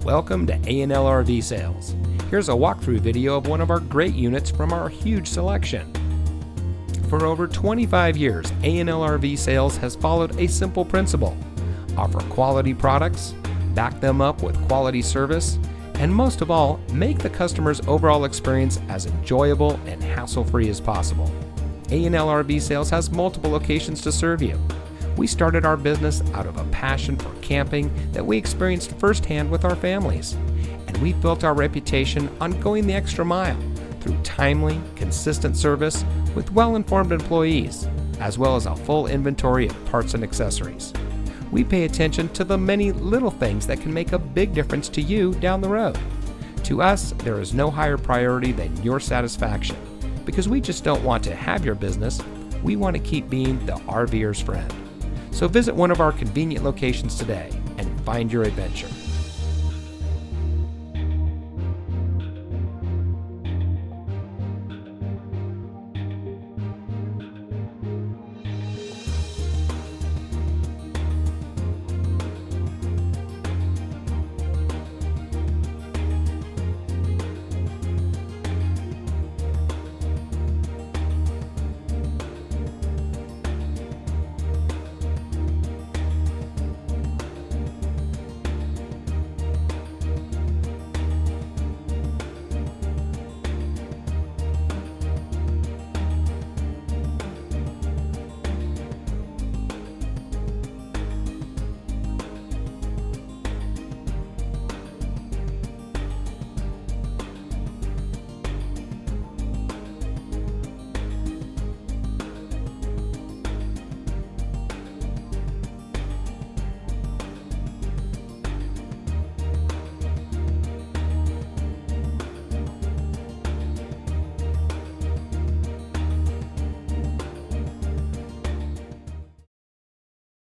Welcome to A&L RV Sales. Here's a walkthrough video of one of our great units from our huge selection. For over 25 years, A&L RV Sales has followed a simple principle: offer quality products, back them up with quality service, and most of all, make the customer's overall experience as enjoyable and hassle-free as possible. A&L RV Sales has multiple locations to serve you. We started our business out of a passion for camping that we experienced firsthand with our families, and we built our reputation on going the extra mile through timely, consistent service with well-informed employees, as well as a full inventory of parts and accessories. We pay attention to the many little things that can make a big difference to you down the road. To us, there is no higher priority than your satisfaction, because we just don't want to have your business, we want to keep being the RVer's friend. So visit one of our convenient locations today and find your adventure.